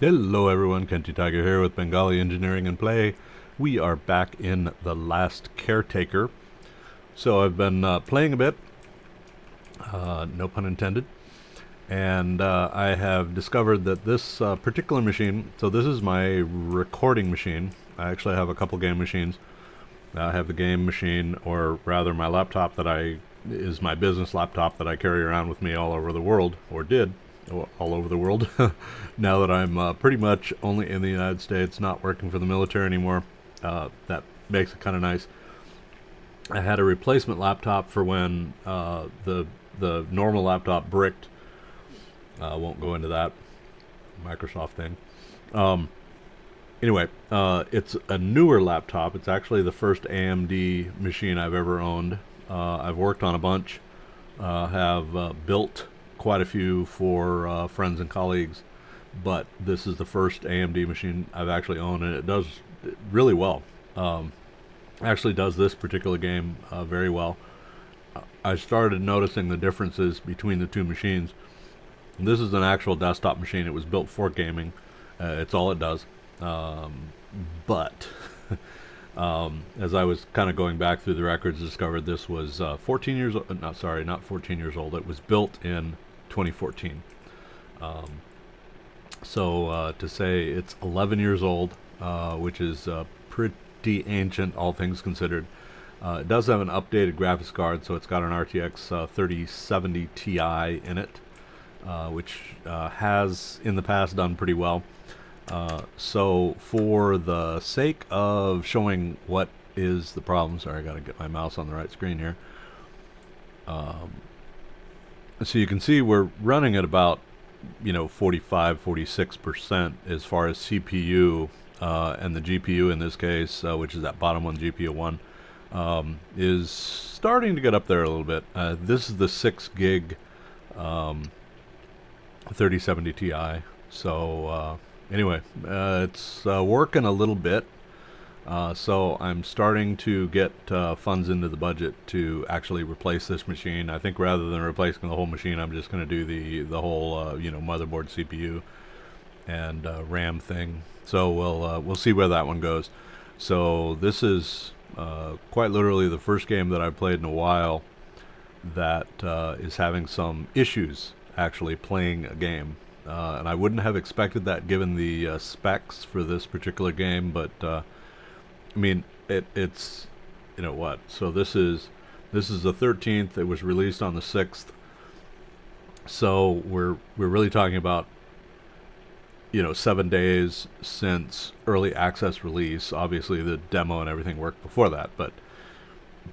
Hello everyone, Kenty Tiger here with Bengali Engineering and Play. We are back in The Last Caretaker. So I've been playing a bit, no pun intended, and I have discovered that this particular machine, so this is my recording machine. I actually have a couple game machines. I have the game machine, or rather my laptop is my business laptop that I carry around with me all over the world, or did all over the world. Now that I'm pretty much only in the United States, not working for the military anymore, that makes it kind of nice. I had a replacement laptop for when the normal laptop bricked. Won't go into that Microsoft thing. Anyway, it's a newer laptop. It's actually the first AMD machine I've ever owned. I've worked on a bunch, have built quite a few for friends and colleagues, but this is the first AMD machine I've actually owned, and it does really well. Actually does this particular game very well. I started noticing the differences between the two machines. This is an actual desktop machine. It was built for gaming. It's all it does. But as I was kind of going back through the records, discovered this was 14 years old. Not 14 years old. It was built in 2014. So to say it's 11 years old, which is pretty ancient, all things considered. It does have an updated graphics card, so it's got an RTX 3070 Ti in it, which has in the past done pretty well. So for the sake of showing what is the problem, sorry, I gotta get my mouse on the right screen here. So you can see we're running at about 45-46% as far as CPU, and the GPU in this case, which is that bottom one, GPU01, is starting to get up there a little bit. This is the 6 gig 3070 Ti. So anyway, it's working a little bit. So I'm starting to get funds into the budget to actually replace this machine. I think rather than replacing the whole machine, I'm just going to do the whole motherboard, CPU, and RAM thing. So we'll see where that one goes. So this is quite literally the first game that I've played in a while that is having some issues actually playing a game. And I wouldn't have expected that given the specs for this particular game, but I mean, it's what? So this is the 13th. It was released on the 6th. So we're really talking about 7 days since early access release. Obviously, the demo and everything worked before that, but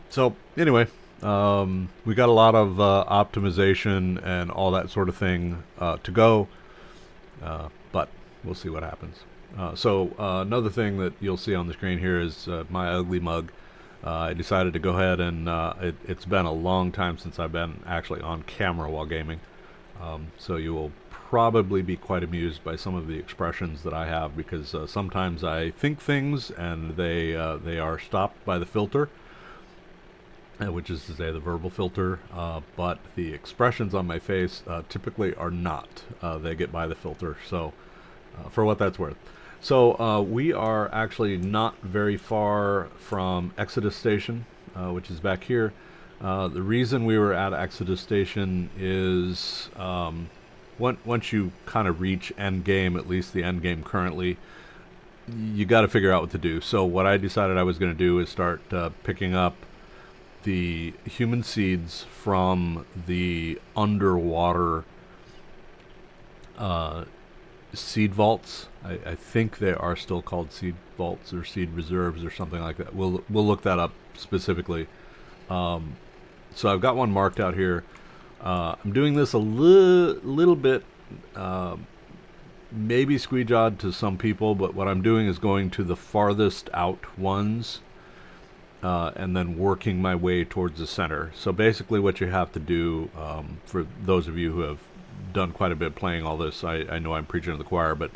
so anyway, we got a lot of optimization and all that sort of thing to go, but we'll see what happens. So another thing that you'll see on the screen here is my ugly mug. I decided to go ahead and it's been a long time since I've been actually on camera while gaming, so you will probably be quite amused by some of the expressions that I have, because sometimes I think things and they are stopped by the filter, which is to say the verbal filter, but the expressions on my face typically are not. They get by the filter, so for what that's worth. So we are actually not very far from Exodus Station, which is back here. The reason we were at Exodus Station is once you kind of reach end game, at least the end game currently, you got to figure out what to do. So what I decided I was going to do is start picking up the human seeds from the underwater seed vaults. I think they are still called seed vaults or seed reserves or something like that. We'll look that up specifically. So I've got one marked out here. I'm doing this a little bit maybe squeegee-jawed to some people, but what I'm doing is going to the farthest out ones and then working my way towards the center. So basically what you have to do, for those of you who have done quite a bit playing all this, I know I'm preaching to the choir, but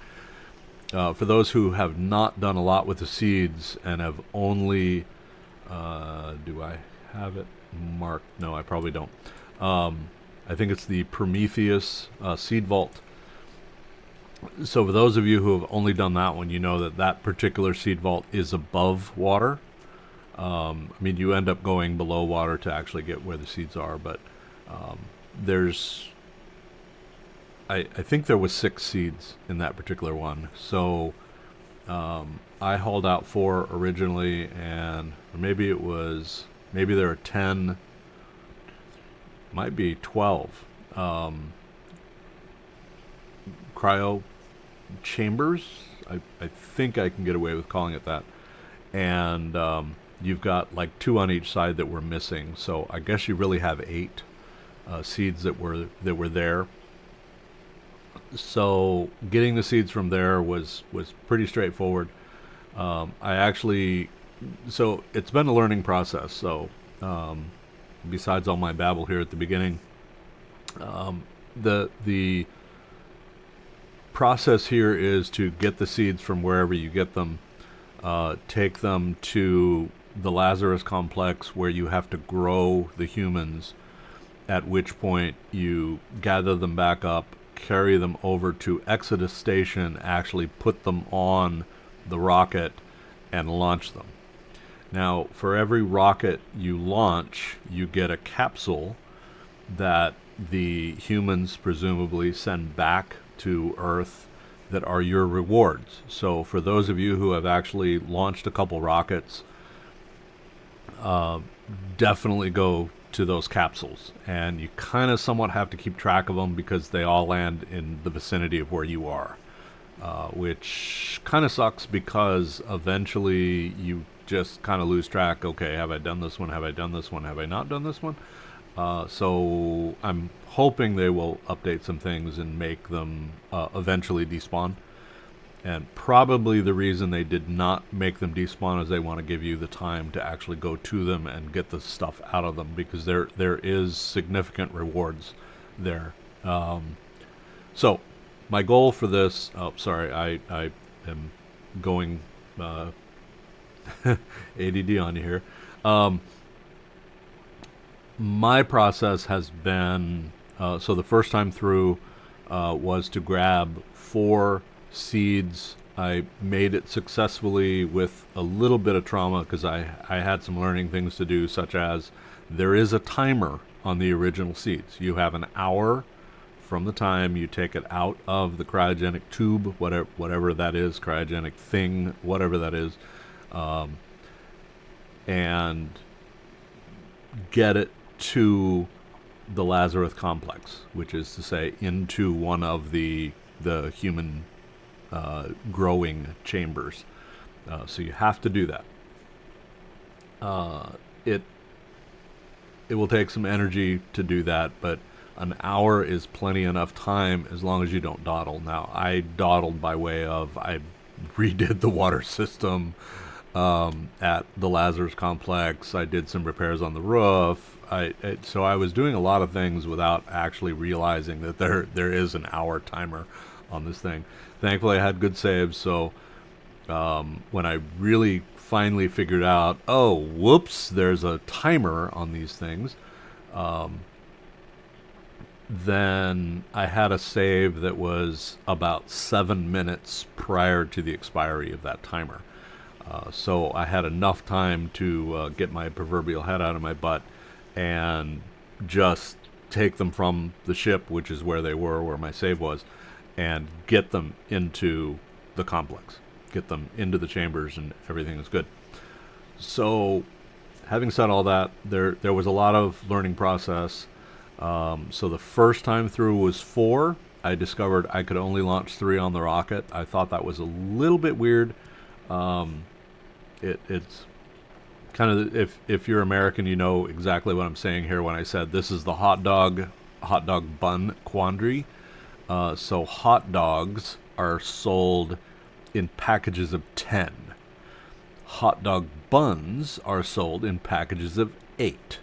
for those who have not done a lot with the seeds and have only do I have it marked? No, I probably don't. I think it's the Prometheus seed vault So for those of you who have only done that one, you know that that particular seed vault is above water. I mean, you end up going below water to actually get where the seeds are, but there's, I think there was 6 seeds in that particular one. So I hauled out 4 originally, and or maybe it was, maybe there are 10, might be 12 cryo chambers. I think I can get away with calling it that. And you've got like 2 on each side that were missing. So I guess you really have 8 seeds that were there. So getting the seeds from there was pretty straightforward. I actually, so it's been a learning process. So besides all my babble here at the beginning, the process here is to get the seeds from wherever you get them, take them to the Lazarus complex where you have to grow the humans, at which point you gather them back up, carry them over to Exodus Station, actually put them on the rocket and launch them. Now, for every rocket you launch, you get a capsule that the humans presumably send back to Earth that are your rewards. So for those of you who have actually launched a couple rockets, definitely go to those capsules, and you kind of somewhat have to keep track of them because they all land in the vicinity of where you are, which kind of sucks because eventually you just kind of lose track. Okay, have I done this one? Have I done this one? Have I not done this one? So I'm hoping they will update some things and make them eventually despawn. And probably the reason they did not make them despawn is they want to give you the time to actually go to them and get the stuff out of them, because there is significant rewards there. So my goal for this, oh sorry, I am going ADD on you here. My process has been, so the first time through was to grab 4 seeds. I made it successfully with a little bit of trauma because I had some learning things to do, such as there is a timer on the original seeds. You have an hour from the time you take it out of the cryogenic tube, whatever that is, cryogenic thing, whatever that is, and get it to the Lazarus complex, which is to say into one of the human growing chambers. So you have to do that. It will take some energy to do that, but an hour is plenty enough time as long as you don't dawdle. Now, I dawdled by way of I redid the water system at the Lazarus complex. I did some repairs on the roof. So I was doing a lot of things without actually realizing that there is an hour timer on this thing. Thankfully, I had good saves, so when I really finally figured out, oh, whoops, there's a timer on these things, then I had a save that was about 7 minutes prior to the expiry of that timer. So I had enough time to get my proverbial head out of my butt and just take them from the ship, which is where they were, where my save was, and get them into the complex, get them into the chambers, and everything is good. So having said all that, there was a lot of learning process. So the first time through was 4. I discovered I could only launch 3 on the rocket. I thought that was a little bit weird. It's kind of, if you're American, you know exactly what I'm saying here when I said this is the hot dog bun quandary. So hot dogs are sold in packages of 10. Hot dog buns are sold in packages of 8.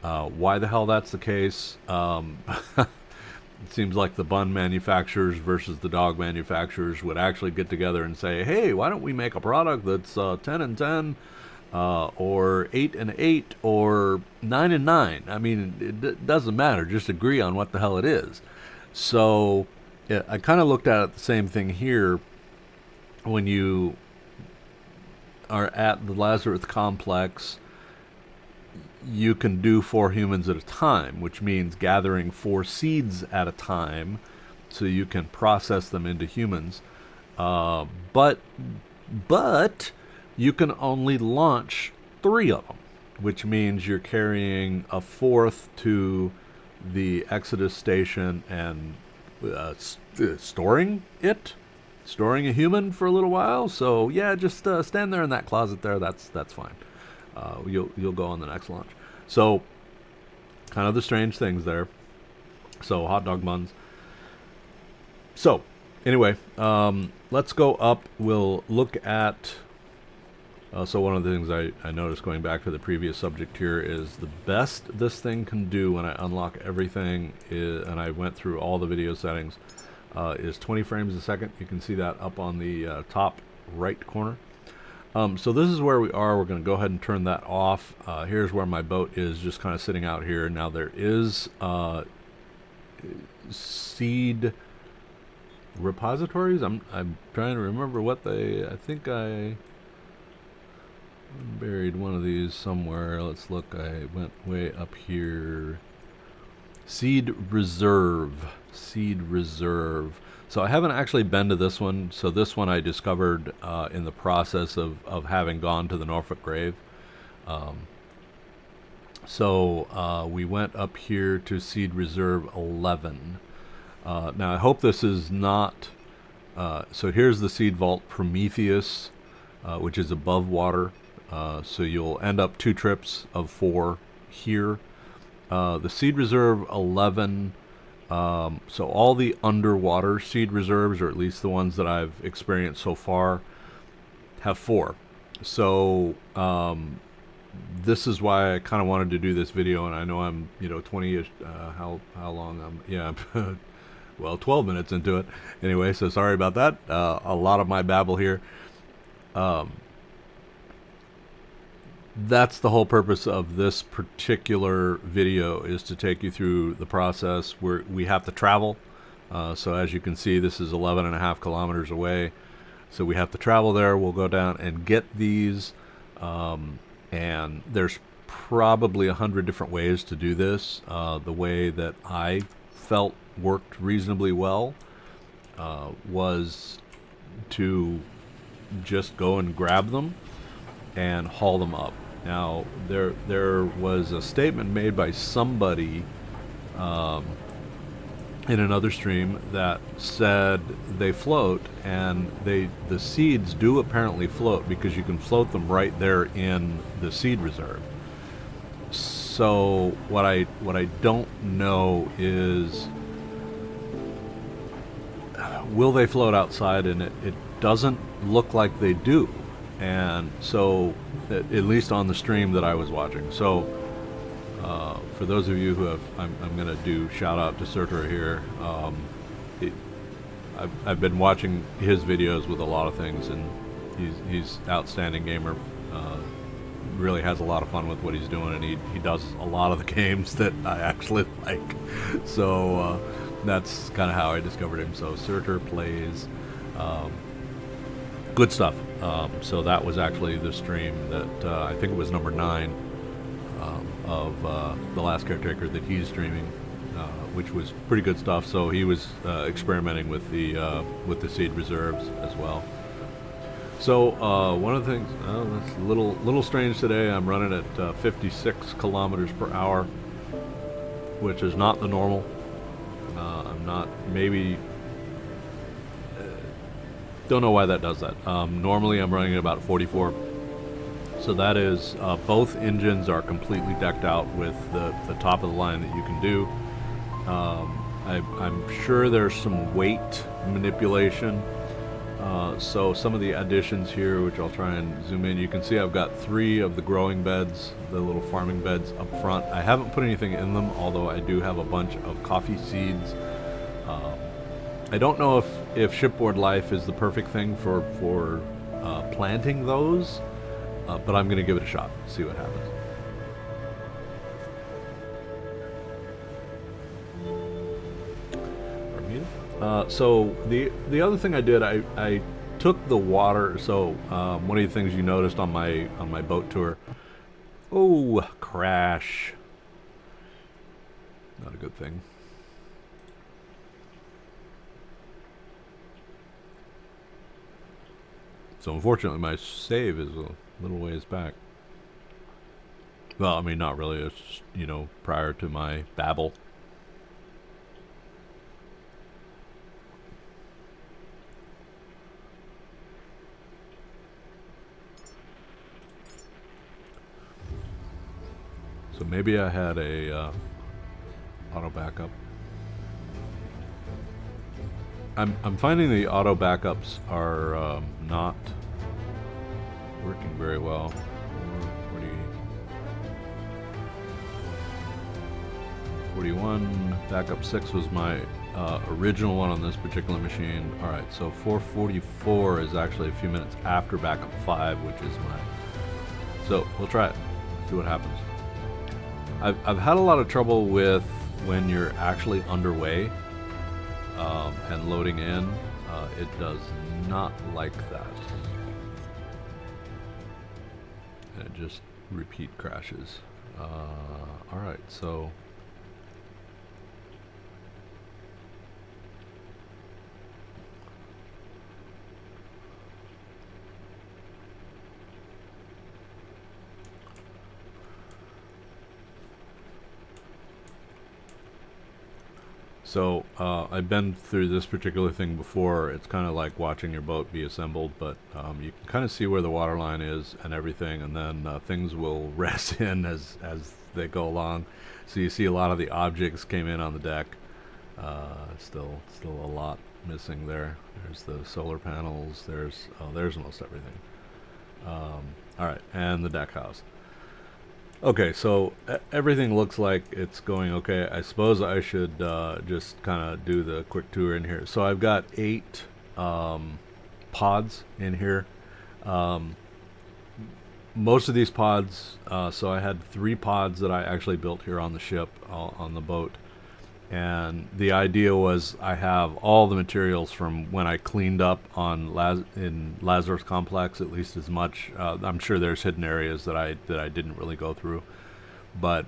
Why the hell that's the case? It seems like the bun manufacturers versus the dog manufacturers would actually get together and say, hey, why don't we make a product that's 10 and 10, or 8 and 8, or 9 and 9? I mean, it doesn't matter. Just agree on what the hell it is. So I kind of looked at it the same thing here. When you are at the Lazarus complex, you can do 4 humans at a time, which means gathering 4 seeds at a time so you can process them into humans. But you can only launch 3 of them, which means you're carrying a 4th to the Exodus station and storing a human for a little while. So yeah, just stand there in that closet there. That's fine. You'll go on the next launch. So kind of the strange things there. So hot dog buns. So anyway, let's go up. We'll look at so one of the things I noticed going back to the previous subject here is the best this thing can do when I unlock everything is, and I went through all the video settings, is 20 frames a second. You can see that up on the top right corner. So this is where we are. We're going to go ahead and turn that off. Here's where my boat is, just kind of sitting out here. Now there is seed repositories. I'm trying to remember what they. I think I buried one of these somewhere. Let's look. I went way up here. Seed reserve. So I haven't actually been to this one. So this one I discovered in the process of having gone to the Norfolk grave. So we went up here to Seed Reserve 11. Now I hope this is not. So here's the Seed Vault Prometheus, which is above water. So you'll end up 2 trips of 4 here. The Seed Reserve 11. So all the underwater seed reserves, or at least the ones that I've experienced so far, have 4. So this is why I kind of wanted to do this video, and I know I'm 20ish. How long? Yeah, well, 12 minutes into it. Anyway, so sorry about that. A lot of my babble here. That's the whole purpose of this particular video, is to take you through the process where we have to travel. So as you can see, this is 11.5 kilometers away. So we have to travel there. We'll go down and get these. And there's probably 100 different ways to do this. The way that I felt worked reasonably well was to just go and grab them and haul them up. Now there was a statement made by somebody in another stream that said they float, and the seeds do apparently float because you can float them right there in the seed reserve. So what I don't know is, will they float outside? And it doesn't look like they do. And so, at least on the stream that I was watching. So, for those of you who have, I'm going to do shout out to Surtur here. I've been watching his videos with a lot of things, and he's outstanding gamer. Really has a lot of fun with what he's doing, and he does a lot of the games that I actually like. So that's kind of how I discovered him. So Surtur plays. Good stuff. So that was actually the stream that I think it was number 9 of the Last Caretaker that he's streaming, which was pretty good stuff. So he was experimenting with the seed reserves as well. So one of the things that's a little strange today. I'm running at 56 kilometers per hour, which is not the normal. I'm not maybe. Don't know why that does that. Normally I'm running at about 44. So that is, both engines are completely decked out with the top of the line that you can do. I'm sure there's some weight manipulation. So some of the additions here, which I'll try and zoom in, you can see I've got 3 of the growing beds, the little farming beds up front. I haven't put anything in them, although I do have a bunch of coffee seeds. I don't know if shipboard life is the perfect thing for planting those, but I'm going to give it a shot, see what happens. Bermuda? So the other thing I did, I took the water. So one of the things you noticed on my boat tour. Oh, crash! Not a good thing. So unfortunately, my save is a little ways back. Well, I mean, not really. It's just, you know, prior to my babble. So maybe I had a auto backup. I'm finding the auto backups are not working very well. 41 backup 6 was my original one on this particular machine. All right, so 444 is actually a few minutes after backup 5, which is my. So we'll try it. See what happens. I've had a lot of trouble with when you're actually underway and loading in. It does not like that. And it just repeat crashes. Alright, so I've been through this particular thing before. It's kind of like watching your boat be assembled, but you can kind of see where the water line is and everything, and then things will res in as they go along. So you see a lot of the objects came in on the deck. Still a lot missing there. There's the solar panels. There's most everything. All right, and the deck house. Okay, so everything looks like it's going okay. I suppose I should just kind of do the quick tour in here. So I've got 8 pods in here. Most of these pods, so I had 3 pods that I actually built here on the ship, on the boat. And the idea was I have all the materials from when I cleaned up on in Lazarus Complex, at least as much. I'm sure there's hidden areas that I didn't really go through, but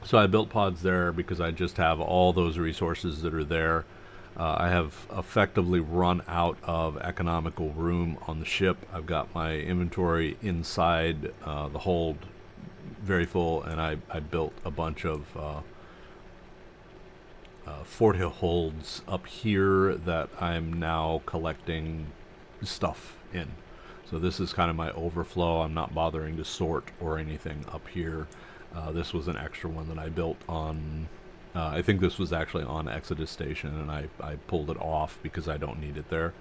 so I built pods there because I just have all those resources that are there. I have effectively run out of economical room on the ship. I've got my inventory inside the hold very full, and I built a bunch of Fort Hill holds up here that I'm now collecting stuff in. So this is kind of my overflow. I'm not bothering to sort or anything up here. This was an extra one that I built on, I think this was actually on Exodus Station, and I pulled it off because I don't need it there.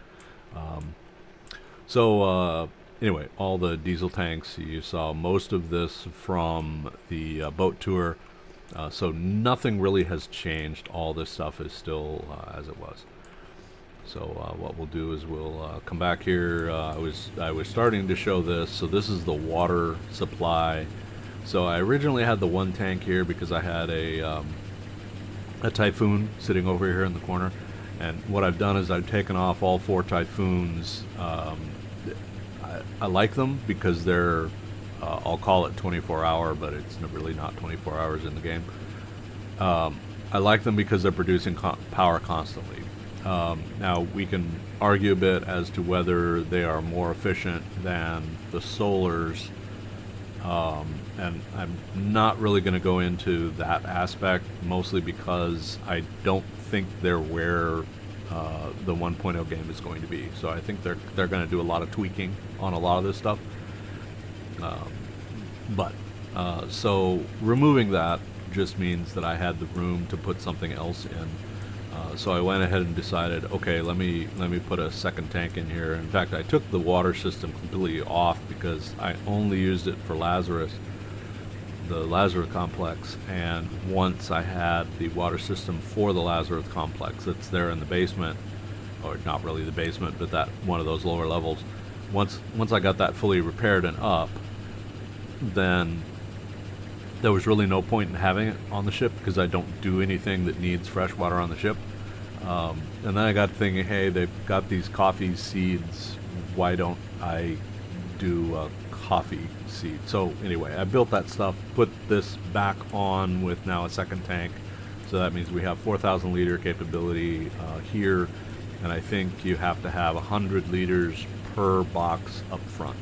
Anyway, all the diesel tanks, you saw most of this from the boat tour. So nothing really has changed. All this stuff is still as it was. So what we'll do is we'll come back here. I was starting to show this. So this is the water supply. So I originally had the 1 tank here because I had a Typhoon sitting over here in the corner. And what I've done is I've taken off all 4 Typhoons. I like them because they're I'll call it 24-hour, but it's really not 24 hours in the game. I like them because they're producing power constantly. Now, we can argue a bit as to whether they are more efficient than the solars, and I'm not really going to go into that aspect, mostly because I don't think they're where the 1.0 game is going to be. So I think they're going to do a lot of tweaking on a lot of this stuff. So removing that just means that I had the room to put something else in. So I went ahead and decided, okay, let me put a second tank in here. In fact, I took the water system completely off because I only used it for Lazarus, the Lazarus complex. And once I had the water system for the Lazarus complex that's there in the basement, or not really the basement, but that one of those lower levels, once I got that fully repaired and up, then there was really no point in having it on the ship because I don't do anything that needs fresh water on the ship. And then I got thinking, hey, they've got these coffee seeds. Why don't I do a coffee seed? So anyway, I built that stuff, put this back on with now a second tank. So that means we have 4,000 liter capability here. And I think you have to have 100 liters per box up front.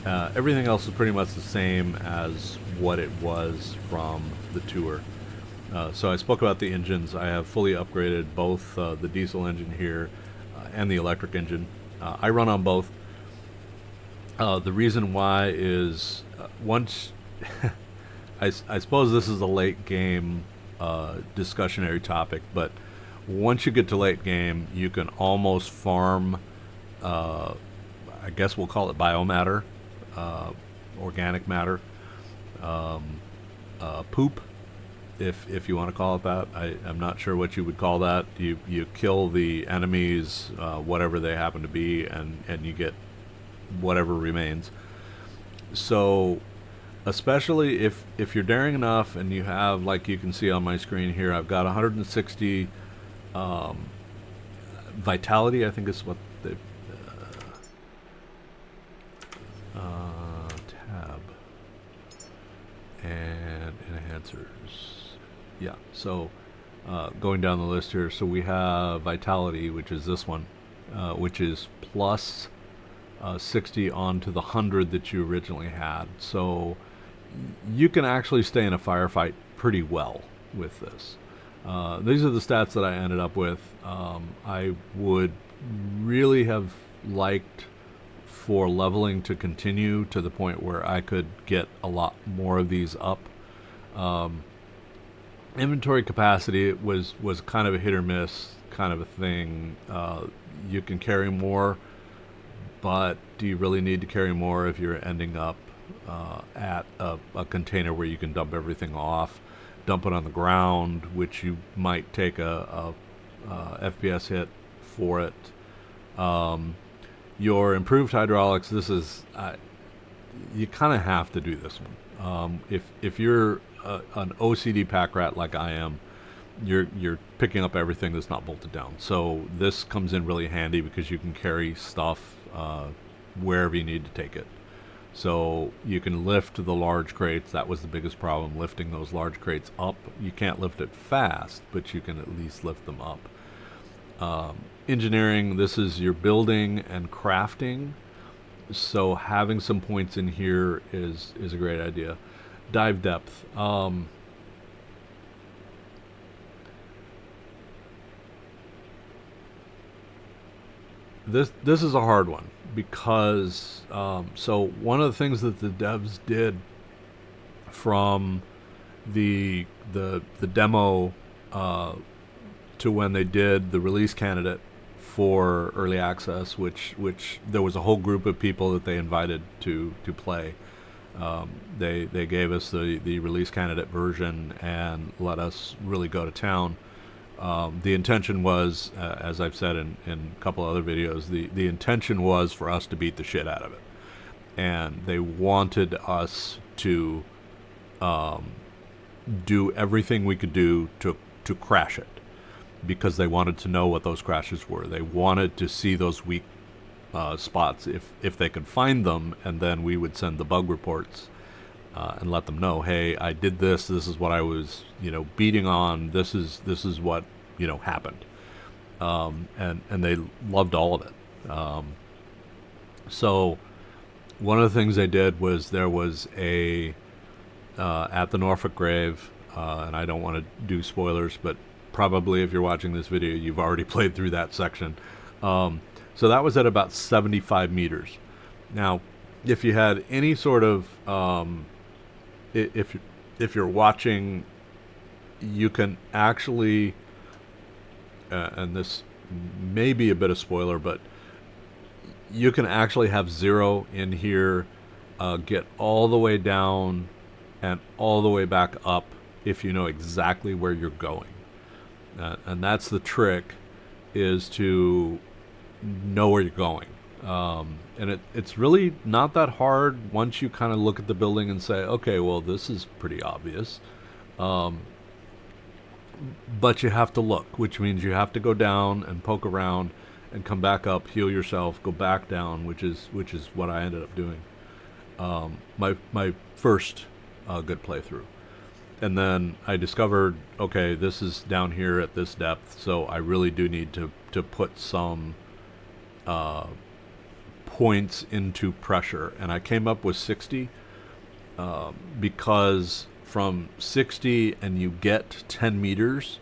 Everything else is pretty much the same as what it was from the tour. So I spoke about the engines. I have fully upgraded both the diesel engine here and the electric engine. I run on both. The reason why is once I suppose this is a late game discussionary topic, but once you get to late game, you can almost farm, I guess we'll call it biomatter, organic matter, poop, if you want to call it that. I'm not sure what you would call that. You kill the enemies, whatever they happen to be, and you get whatever remains. So especially if you're daring enough and you have, like you can see on my screen here, I've got 160 vitality, I think is what they tab and enhancers. Yeah, so going down the list here, so we have vitality, which is this one, which is plus 60 onto the 100 that you originally had. So you can actually stay in a firefight pretty well with this. These are the stats that I ended up with. I would really have liked for leveling to continue to the point where I could get a lot more of these up. Inventory capacity was kind of a hit or miss kind of a thing. You can carry more, but do you really need to carry more if you're ending up at a container where you can dump everything off, dump it on the ground, which you might take a FPS hit for it. Your improved hydraulics, this is you kind of have to do this one. If you're an OCD pack rat like I am, you're picking up everything that's not bolted down. So this comes in really handy because you can carry stuff wherever you need to take it. So you can lift the large crates. That was the biggest problem, lifting those large crates up. You can't lift it fast, but you can at least lift them up. Engineering, this is your building and crafting. So having some points in here is a great idea. Dive depth. This is a hard one because so one of the things that the devs did from the demo to when they did the release candidate for early access, which there was a whole group of people that they invited to play. They gave us the release candidate version and let us really go to town. The intention was, as I've said in a couple other videos, the intention was for us to beat the shit out of it. And they wanted us to do everything we could do to crash it, because they wanted to know what those crashes were. They wanted to see those weak spots if they could find them, and then we would send the bug reports and let them know, hey, I did this. This is what I was, beating on. This is what happened, and they loved all of it. So one of the things they did was there was a at the Norfolk grave, and I don't want to do spoilers, but probably if you're watching this video, you've already played through that section. So that was at about 75 meters. Now, if you had any sort of if you're watching, you can actually, and this may be a bit of spoiler, but you can actually have zero in here, get all the way down and all the way back up if you know exactly where you're going. And that's the trick, is to know where you're going. And it's really not that hard once you kind of look at the building and say, okay, well, this is pretty obvious. but you have to look, which means you have to go down and poke around and come back up, heal yourself, go back down, which is what I ended up doing. My first good playthrough. And then I discovered, okay, this is down here at this depth, so I really do need to put some points into pressure. And I came up with 60 because from 60 and you get 10 meters,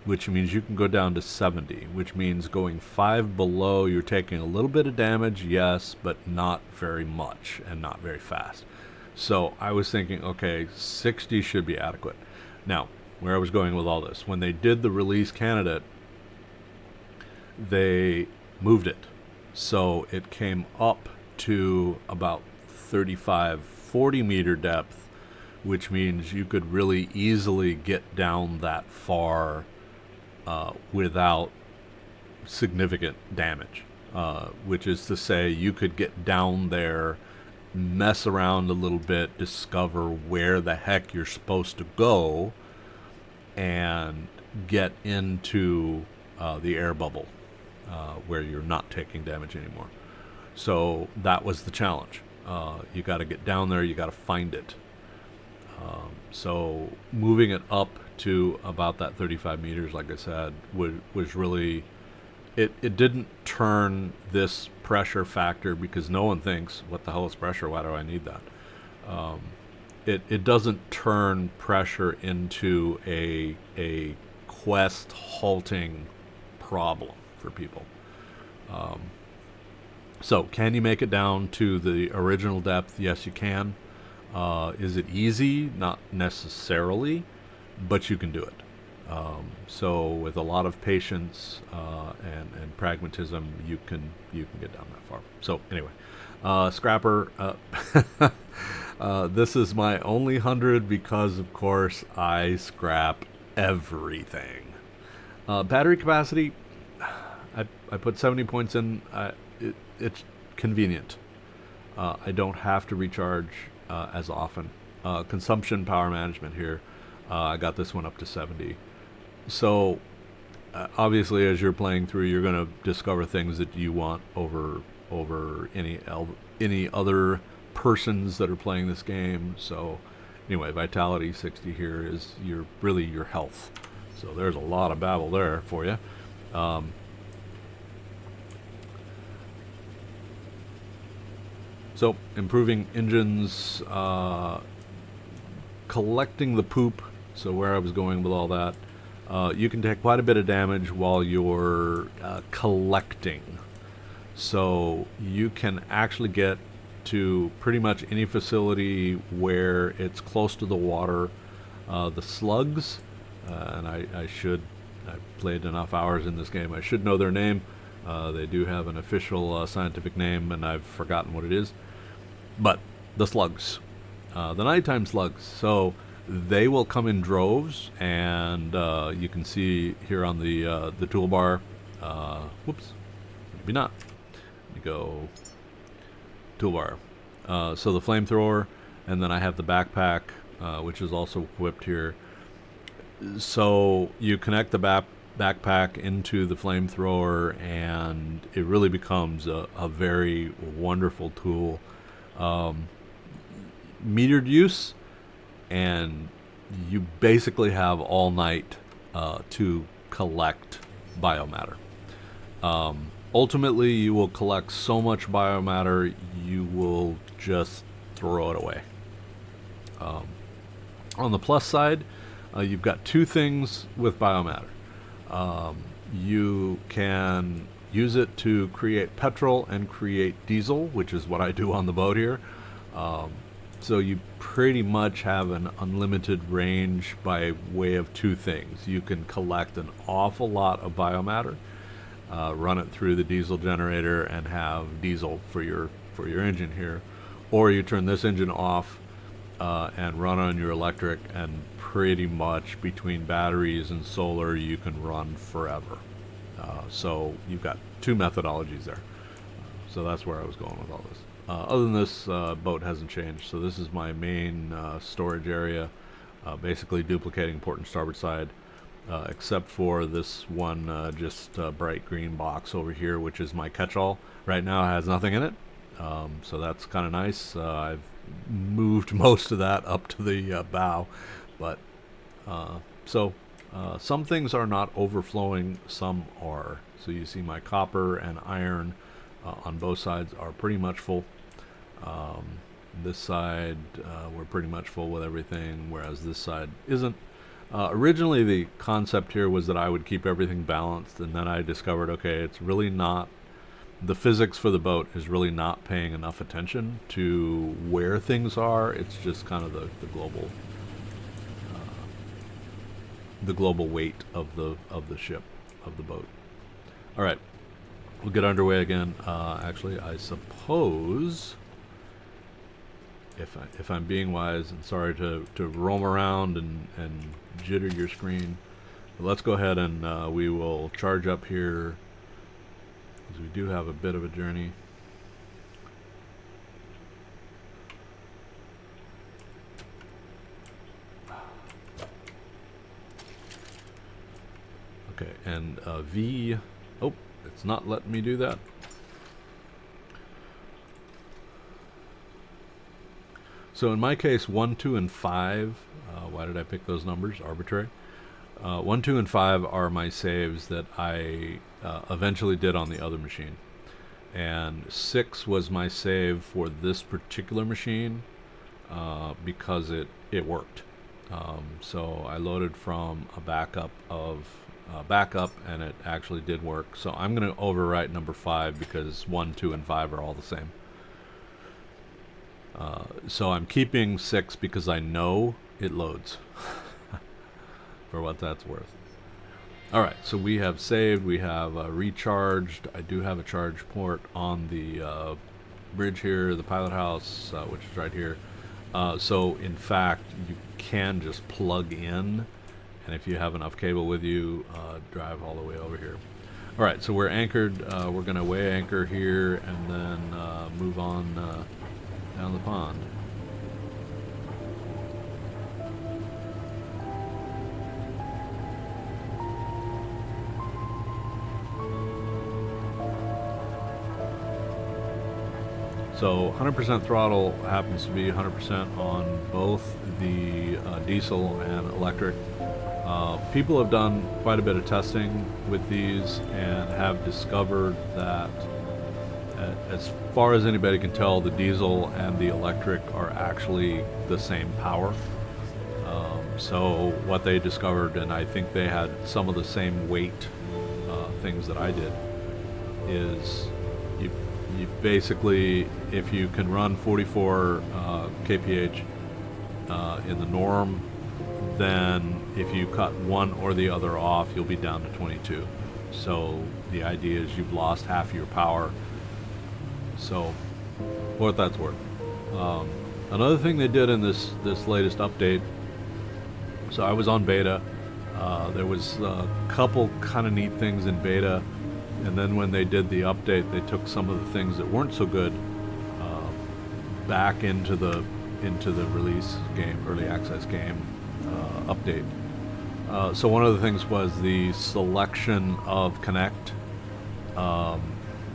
which means you can go down to 70, which means going 5 below, you're taking a little bit of damage, yes, but not very much and not very fast. So I was thinking, okay, 60 should be adequate. Now, where I was going with all this, when they did the release candidate, they moved it. So it came up to about 35, 40 meter depth, which means you could really easily get down that far without significant damage. Which is to say, you could get down there, mess around a little bit, discover where the heck you're supposed to go, and get into the air bubble where you're not taking damage anymore. So that was the challenge. You got to get down there, you got to find it. So moving it up to about that 35 meters, like I said, was really... It didn't turn this pressure factor, because no one thinks, what the hell is pressure? Why do I need that? It doesn't turn pressure into a quest halting problem for people. So can you make it down to the original depth? Yes, you can. Is it easy? Not necessarily, but you can do it. So with a lot of patience and pragmatism, you can get down that far. So anyway, Scrapper, this is my only 100 because, of course, I scrap everything. Battery capacity, I put 70 points in. It's convenient. I don't have to recharge as often. Consumption power management here, I got this one up to 70. So obviously, as you're playing through, you're going to discover things that you want over any other persons that are playing this game. So anyway, vitality 60 here is really your health. So there's a lot of babble there for you. So improving engines, collecting the poop. So where I was going with all that, you can take quite a bit of damage while you're collecting. So you can actually get to pretty much any facility where it's close to the water. The slugs, and I've played enough hours in this game, I should know their name. They do have an official scientific name, and I've forgotten what it is. But the slugs, the nighttime slugs, so they will come in droves, and you can see here on the toolbar. Whoops, maybe not. Let me go toolbar. So the flamethrower, and then I have the backpack, which is also equipped here. So you connect the backpack into the flamethrower, and it really becomes a very wonderful tool. Metered use, and you basically have all night to collect biomatter. Ultimately, you will collect so much biomatter, you will just throw it away. On the plus side, you've got two things with biomatter. You can use it to create petrol and create diesel, which is what I do on the boat here. So you pretty much have an unlimited range by way of two things. You can collect an awful lot of biomatter, run it through the diesel generator, and have diesel for your engine here, or you turn this engine off and run on your electric, and pretty much between batteries and solar you can run forever. So you've got two methodologies there. So that's where I was going with all this. Other than this, boat hasn't changed. So this is my main storage area, basically duplicating port and starboard side. except for this one just bright green box over here, which is my catch-all. Right now it has nothing in it, so that's kind of nice. I've moved most of that up to the bow, but some things are not overflowing, some are. So you see my copper and iron on both sides are pretty much full. This side we're pretty much full with everything, whereas this side isn't. Originally the concept here was that I would keep everything balanced, and then I discovered, okay, it's really not, the physics for the boat is really not paying enough attention to where things are. It's just kind of the global weight of the ship, of the boat. All right, we'll get underway again. Actually, I suppose, if I'm being wise, and sorry to roam around and jitter your screen, but let's go ahead and we will charge up here, because we do have a bit of a journey. Okay, and V, oh, it's not letting me do that. So in my case, 1, 2, and 5, why did I pick those numbers? Arbitrary. 1, 2, and 5 are my saves that I eventually did on the other machine. And 6 was my save for this particular machine because it worked. So I loaded from a backup and it actually did work. So I'm going to overwrite number 5 because 1, 2, and 5 are all the same. So I'm keeping 6 because I know it loads for what that's worth. All right, so we have saved, we have recharged. I do have a charge port on the bridge here, the pilot house, which is right here. So in fact, you can just plug in, and if you have enough cable with you, drive all the way over here. All right, so we're anchored. We're going to weigh anchor here and then move on down the pond. So 100% throttle happens to be 100% on both the diesel and electric. People have done quite a bit of testing with these and have discovered that as far as anybody can tell, the diesel and the electric are actually the same power. So what they discovered, and I think they had some of the same weight things that I did, is you basically, if you can run 44 kph in the norm, then if you cut one or the other off, you'll be down to 22. So the idea is you've lost half your power. So, for what that's worth. Another thing they did in this latest update, so I was on beta, there was a couple kind of neat things in beta, and then when they did the update, they took some of the things that weren't so good back into the release game, early access game update. So one of the things was the selection of connect.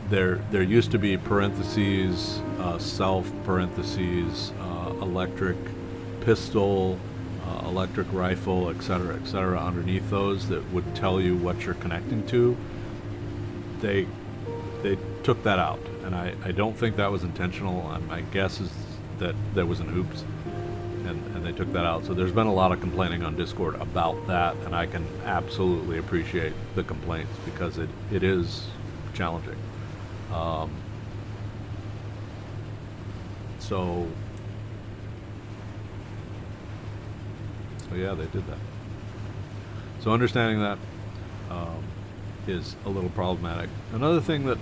There used to be parentheses, self parentheses, electric pistol, electric rifle, etc., underneath those that would tell you what you're connecting to. They took that out, and I don't think that was intentional. My guess is that there was an oops, and they took that out. So there's been a lot of complaining on Discord about that, and I can absolutely appreciate the complaints because it is challenging. So yeah, they did that. So understanding that is a little problematic. Another thing that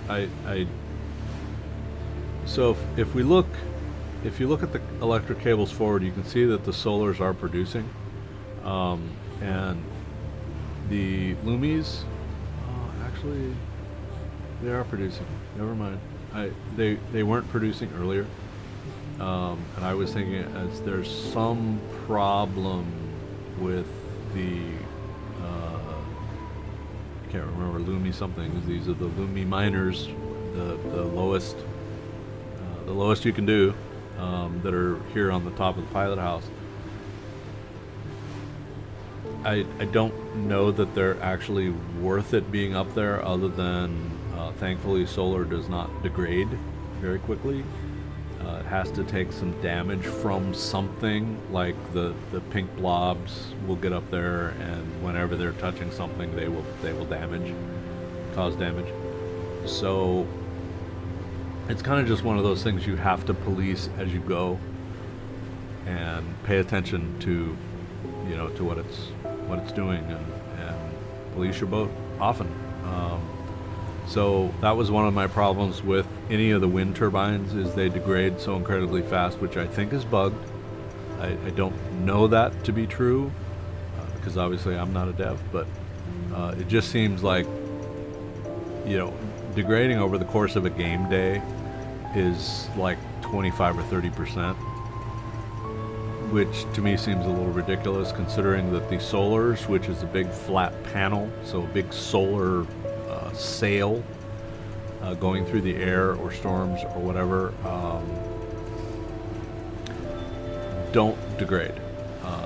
so if you look at the electric cables forward, you can see that the solars are producing, and the Lumis, actually, they are producing. Never mind. They weren't producing earlier, and I was thinking as there's some problem with the I can't remember, Lumi something. These are the Lumi miners, the lowest you can do, that are here on the top of the pilot house. I don't know that they're actually worth it being up there, other than thankfully solar does not degrade very quickly. It has to take some damage from something, like the pink blobs will get up there, and whenever they're touching something, they will cause damage. So it's kind of just one of those things you have to police as you go, and pay attention to, to what it's doing, and police your boat often. So that was one of my problems with any of the wind turbines, is they degrade so incredibly fast, which I think is bugged. I don't know that to be true, because obviously I'm not a dev, but it just seems like, degrading over the course of a game day is like 25 or 30%, which to me seems a little ridiculous, considering that the solars, which is a big flat panel, so a big solar sail going through the air or storms or whatever, don't degrade.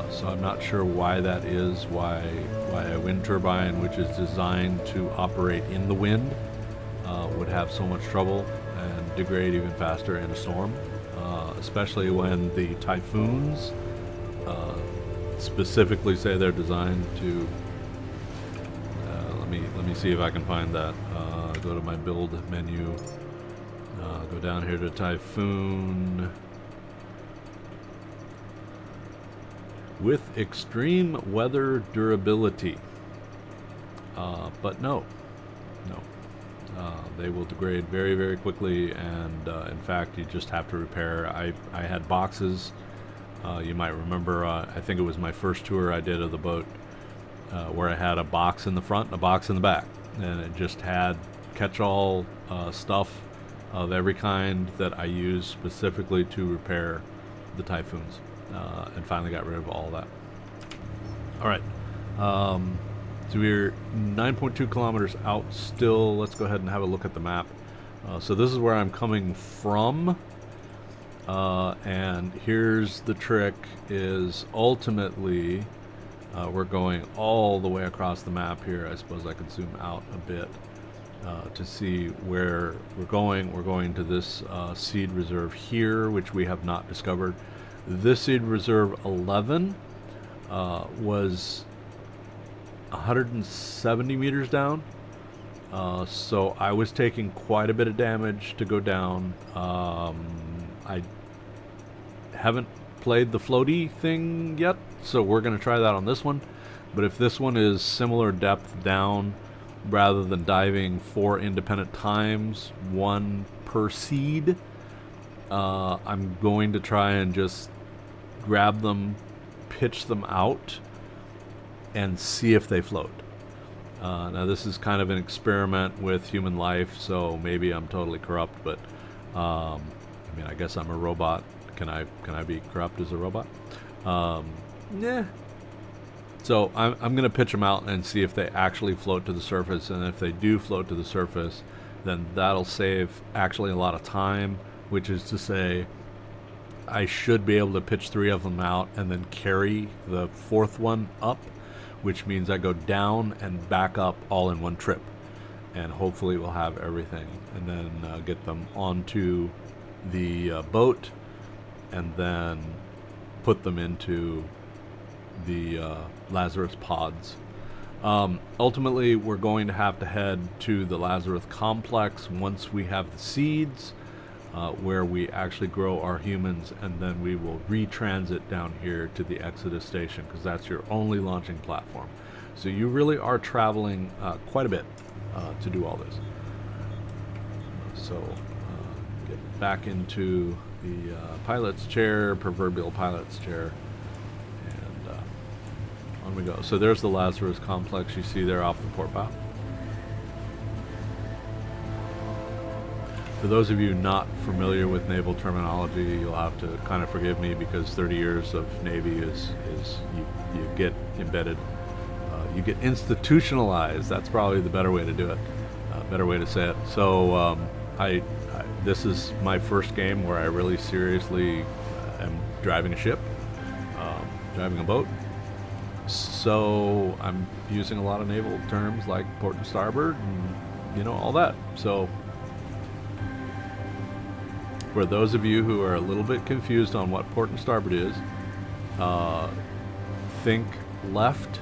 So I'm not sure why that is, why a wind turbine, which is designed to operate in the wind, would have so much trouble and degrade even faster in a storm, especially when the typhoons specifically say they're designed to. Let me see if I can find that. Go to my build menu. Go down here to typhoon. With extreme weather durability. But no. They will degrade very, very quickly, and in fact, you just have to repair. I had boxes. You might remember, I think it was my first tour I did of the boat, where I had a box in the front and a box in the back, and it just had catch-all stuff of every kind that I use specifically to repair the typhoons, and finally got rid of all that. Alright, so we're 9.2 kilometers out still. Let's go ahead and have a look at the map. So this is where I'm coming from, and here's the trick, is ultimately we're going all the way across the map here. I suppose I could zoom out a bit to see where we're going. We're going to this seed reserve here, which we have not discovered. This seed reserve 11 was 170 meters down, so I was taking quite a bit of damage to go down. I haven't played the floaty thing yet, so we're going to try that on this one. But if this one is similar depth down, rather than diving 4 independent times, 1 per seed, I'm going to try and just grab them, pitch them out, and see if they float. Now this is kind of an experiment with human life, so maybe I'm totally corrupt, but I mean, I guess I'm a robot. Can I be corrupt as a robot? Yeah. So I'm gonna pitch them out and see if they actually float to the surface, and if they do float to the surface, then that'll save actually a lot of time, which is to say I should be able to pitch 3 of them out and then carry the 4th one up, which means I go down and back up all in one trip, and hopefully we'll have everything, and then get them onto the boat, and then put them into the Lazarus pods. Ultimately, we're going to have to head to the Lazarus complex once we have the seeds, where we actually grow our humans, and then we will retransit down here to the Exodus station, because that's your only launching platform. So you really are traveling quite a bit to do all this. So get back into the pilot's chair, proverbial pilot's chair, and on we go. So there's the Lazarus complex you see there off the port bow. For those of you not familiar with naval terminology, you'll have to kind of forgive me, because 30 years of Navy is you get embedded. you get institutionalized. That's probably the better way to do it, better way to say it. So this is my first game where I really seriously am driving a ship, driving a boat. So I'm using a lot of naval terms like port and starboard and all that. So for those of you who are a little bit confused on what port and starboard is, think left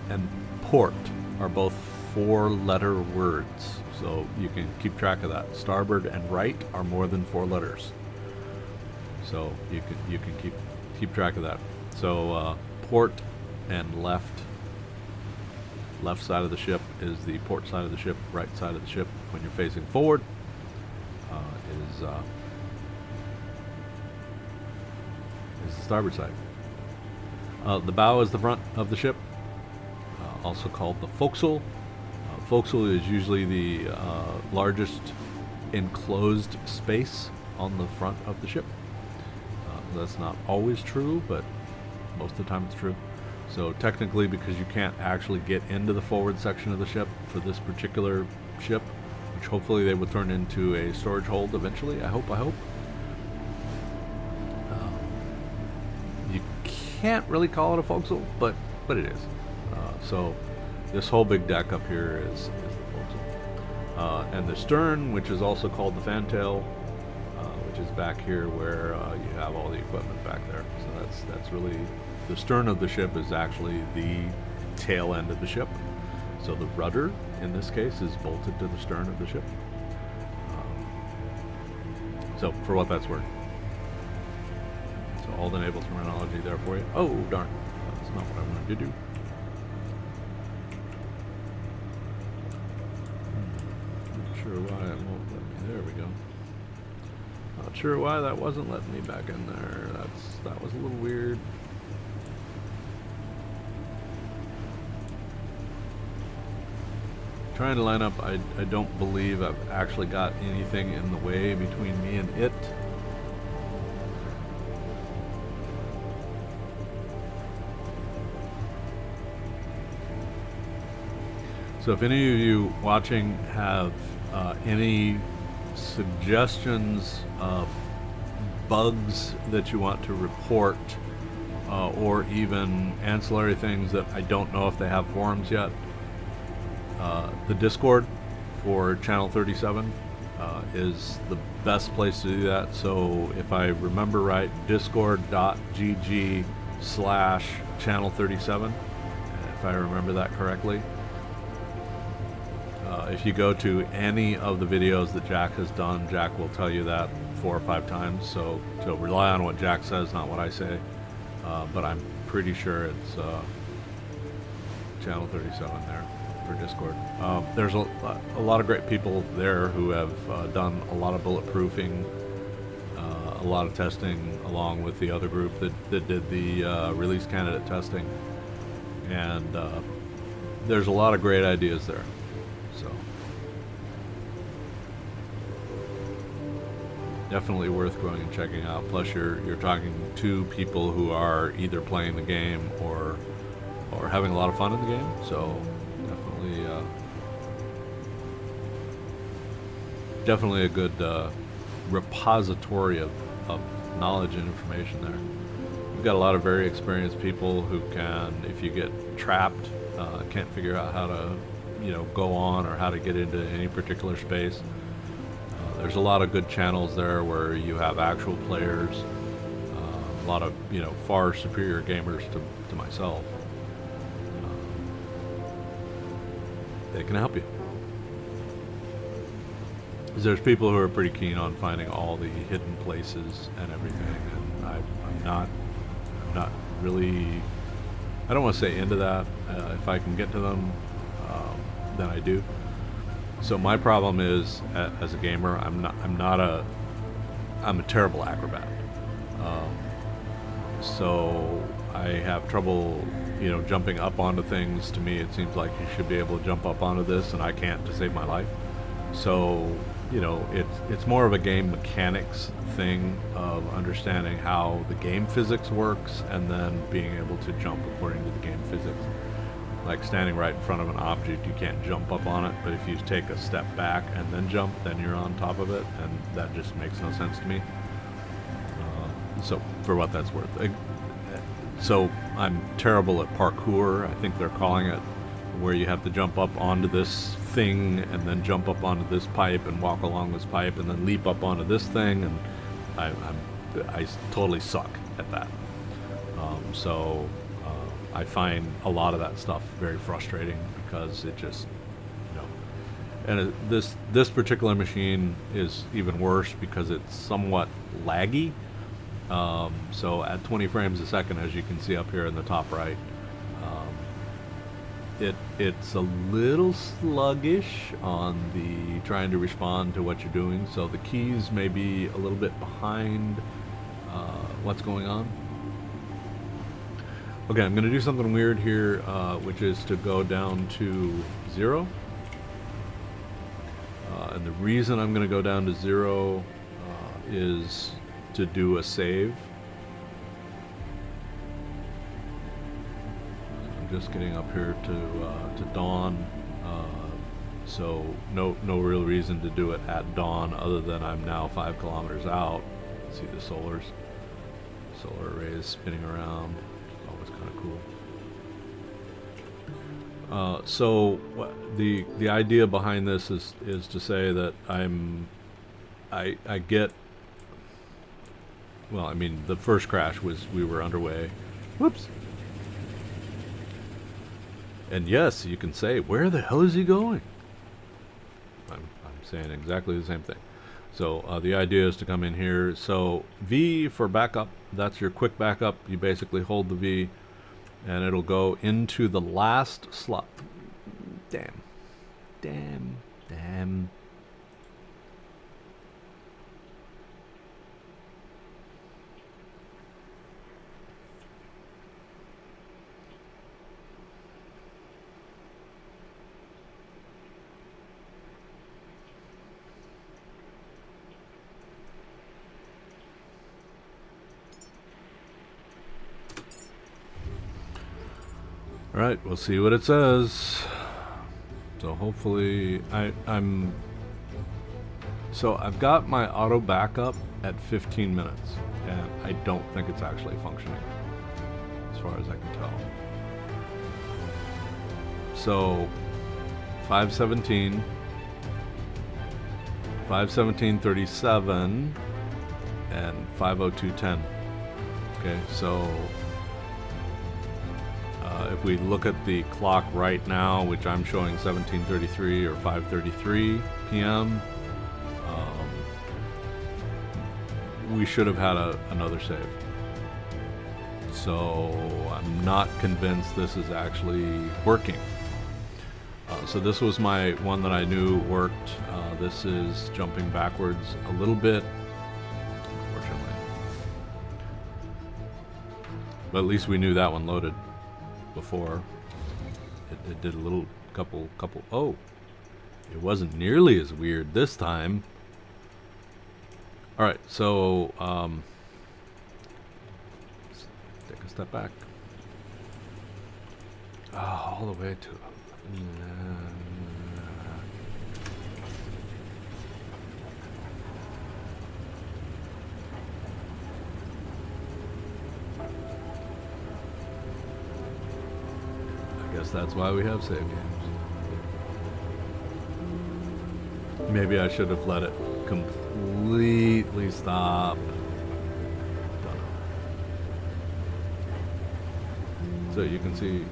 and port are both 4-letter words, so you can keep track of that. Starboard and right are more than 4 letters, so you can keep track of that. So port and left side of the ship is the port side of the ship. Right side of the ship, when you're facing forward, is the starboard side. The bow is the front of the ship, also called the forecastle. Forecastle is usually the largest enclosed space on the front of the ship. That's not always true, but most of the time it's true. So technically, because you can't actually get into the forward section of the ship for this particular ship, which hopefully they will turn into a storage hold eventually, I hope. You can't really call it a forecastle, but it is. So this whole big deck up here is the forecastle. And the stern, which is also called the fantail, which is back here where you have all the equipment back there. So that's really, the stern of the ship is actually the tail end of the ship. So the rudder, in this case, is bolted to the stern of the ship. So for what that's worth. So all the naval terminology there for you. Oh, darn. That's not what I wanted to do. Not sure why it won't let me. There we go. Not sure why that wasn't letting me back in there. That was a little weird. Trying to line up, I don't believe I've actually got anything in the way between me and it. So if any of you watching have any suggestions, bugs that you want to report, or even ancillary things that I don't know if they have forums yet, the Discord for Channel 37 is the best place to do that. So if I remember right, discord.gg/channel37, if I remember that correctly. If you go to any of the videos that Jack has done, Jack will tell you that 4 or 5 times. So rely on what Jack says, not what I say. But I'm pretty sure it's Channel 37 there for Discord. There's a lot of great people there who have done a lot of bulletproofing, a lot of testing, along with the other group that did the release candidate testing. And there's a lot of great ideas there. So definitely worth going and checking out. Plus you're talking to people who are either playing the game or having a lot of fun in the game. So definitely a good repository of knowledge and information there. We've got a lot of very experienced people who can, if you get trapped, can't figure out how to go on or how to get into any particular space. There's a lot of good channels there where you have actual players, a lot of far superior gamers to myself. They can help you. There's people who are pretty keen on finding all the hidden places and everything, and I'm not really, I don't want to say into that. If I can get to them, then I do. So my problem is, as a gamer, I'm a terrible acrobat. So I have trouble, jumping up onto things. To me, it seems like you should be able to jump up onto this, and I can't to save my life. So, it's more of a game mechanics thing of understanding how the game physics works, and then being able to jump according to the game physics. like standing right in front of an object, you can't jump up on it, but if you take a step back and then jump, then you're on top of it, and that just makes no sense to me. So for what that's worth. So I'm terrible at parkour, I think they're calling it, where you have to jump up onto this thing and then jump up onto this pipe and walk along this pipe and then leap up onto this thing, and I totally suck at that. So I find a lot of that stuff very frustrating because it just, you know, and this particular machine is even worse because it's somewhat laggy. So at 20 frames a second, as you can see up here in the top right, it's a little sluggish on the trying to respond to what you're doing. So the keys may be a little bit behind what's going on. Okay, I'm going to do something weird here, which is to go down to 0. And the reason I'm going to go down to 0 is to do a save. I'm just getting up here to dawn, so no real reason to do it at dawn other than I'm now 5 kilometers out. See the solar arrays spinning around. It's always kind of cool. So the idea behind this is to say that I get. Well, I mean, the first crash was we were underway. Whoops. And yes, you can say, where the hell is he going? I'm saying exactly the same thing. So the idea is to come in here. So V for backup, that's your quick backup. You basically hold the V and it'll go into the last slot. Damn. Alright, we'll see what it says. So hopefully so I've got my auto backup at 15 minutes and I don't think it's actually functioning as far as I can tell. So 5:17, 5:17:37 and 5:02:10. Okay, so if we look at the clock right now, which I'm showing 17:33 or 5:33 p.m., we should have had another save. So I'm not convinced this is actually working. So this was my one that I knew worked. This is jumping backwards a little bit, unfortunately. But at least we knew that one loaded before. It did a little couple. Oh, it wasn't nearly as weird this time. All right, so let's take a step back. All the way to. I guess that's why we have save games. Maybe I should have let it completely stop. Don't know. So you can see,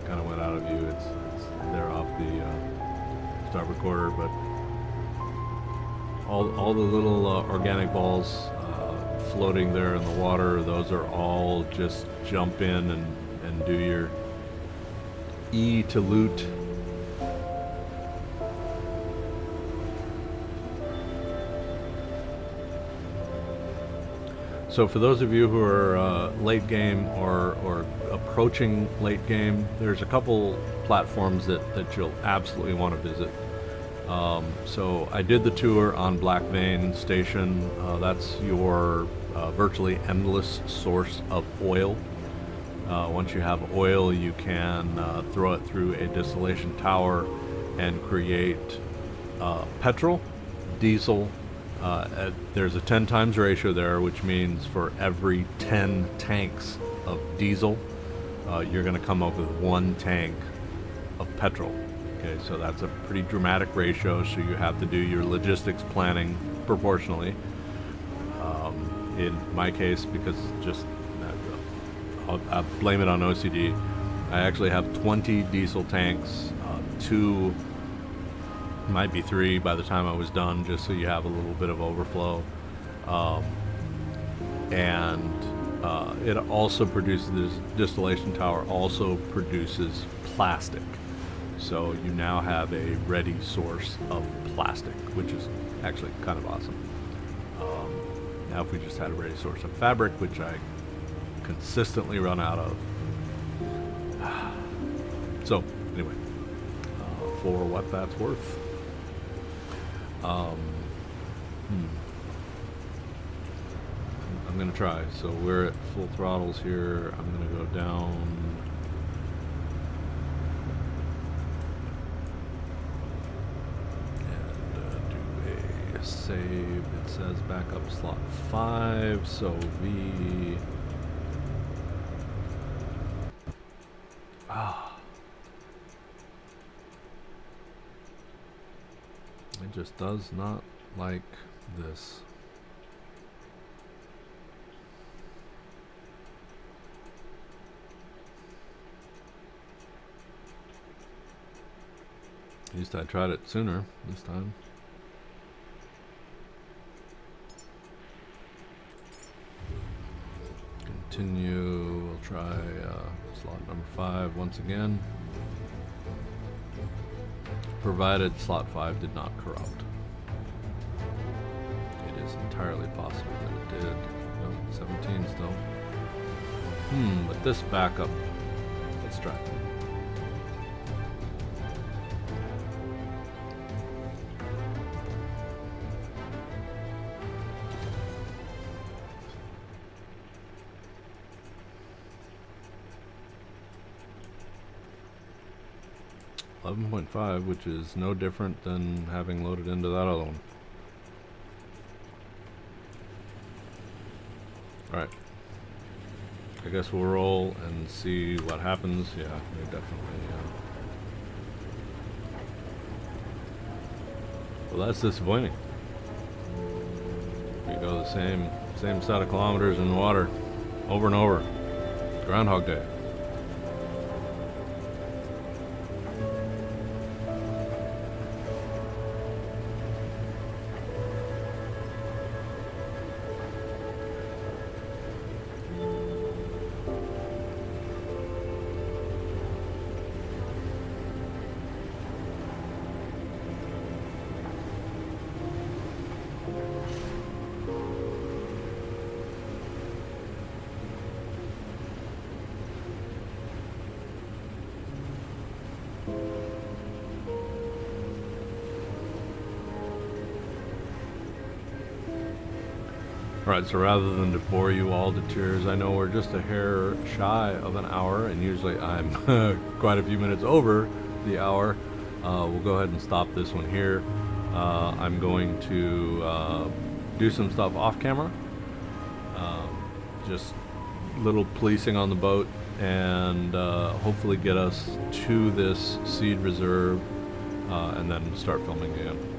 kind of went out of view. It's there off the start recorder, but all the little organic balls floating there in the water, those are all just jump in and do your E to loot. So for those of you who are late game or approaching late game, there's a couple platforms that you'll absolutely want to visit. So I did the tour on Black Vein Station. That's your virtually endless source of oil. Once you have oil, you can throw it through a distillation tower and create petrol, diesel. There's a 10 times ratio there, which means for every 10 tanks of diesel, you're going to come up with 1 tank of petrol. Okay, so that's a pretty dramatic ratio, so you have to do your logistics planning proportionally. In my case, because just I'll blame it on OCD, I actually have 20 diesel tanks, 2, might be 3 by the time I was done, just so you have a little bit of overflow. It also produces, this distillation tower also produces plastic. So you now have a ready source of plastic, which is actually kind of awesome. Now if we just had a ready source of fabric, which I consistently run out of. So anyway, for what that's worth. I'm gonna try. So we're at full throttles here. I'm gonna go down. Save. It says backup slot 5, so it just does not like this. At least I tried it sooner this time. Continue. We'll try slot number 5 once again. Provided slot 5 did not corrupt. It is entirely possible that it did. No, 17 still. But this backup, let's try. .5, which is no different than having loaded into that other one. Alright. I guess we'll roll and see what happens. Yeah, we definitely. Well, that's disappointing. We go the same set of kilometers in the water, over and over. Groundhog Day. Alright, so rather than to bore you all to tears, I know we're just a hair shy of an hour, and usually I'm quite a few minutes over the hour. We'll go ahead and stop this one here. I'm going to do some stuff off camera. Just little policing on the boat, and hopefully get us to this seed reserve, and then start filming again.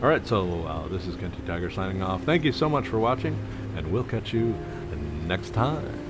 Alright, so this is Kenty Tiger signing off. Thank you so much for watching, and we'll catch you next time.